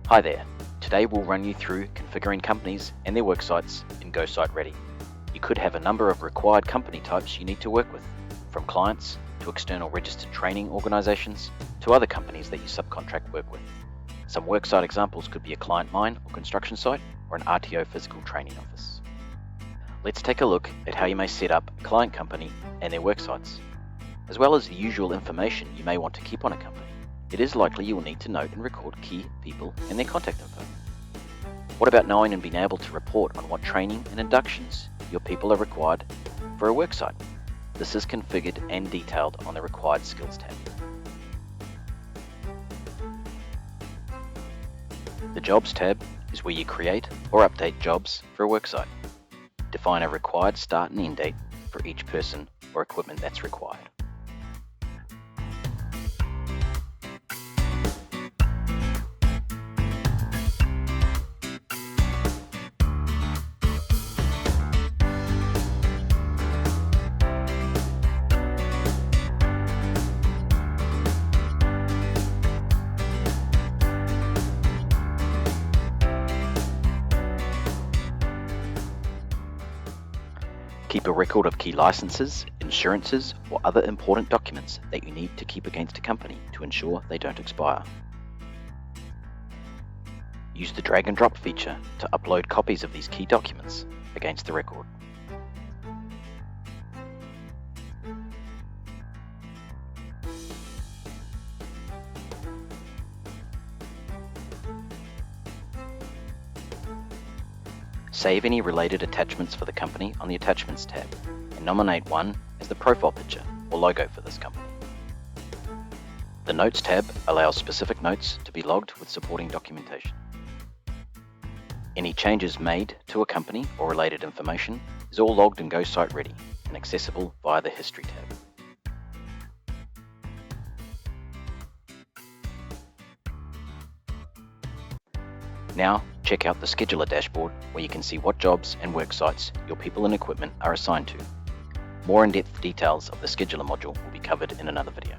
Hi there. Today we'll run you through configuring companies and their worksites in GoSite Ready. You could have a number of required company types you need to work with, from clients to external registered training organizations to other companies that you subcontract work with. Some worksite examples could be a client mine or construction site or an RTO physical training office. Let's take a look at how you may set up a client company and their worksites, as well as the usual information you may want to keep on a company. It is likely you will need to note and record key people and their contact info. What about knowing and being able to report on what training and inductions your people are required for a worksite? This is configured and detailed on the Required Skills tab. The Jobs tab is where you create or update jobs for a worksite. Define a required start and end date for each person or equipment that's required. Keep a record of key licenses, insurances, or other important documents that you need to keep against a company to ensure they don't expire. Use the drag and drop feature to upload copies of these key documents against the record. Save any related attachments for the company on the Attachments tab and nominate one as the profile picture or logo for this company. The Notes tab allows specific notes to be logged with supporting documentation. Any changes made to a company or related information is all logged in GoSite Ready and accessible via the History tab. Now, check out the Scheduler dashboard where you can see what jobs and worksites your people and equipment are assigned to. More in-depth details of the Scheduler module will be covered in another video.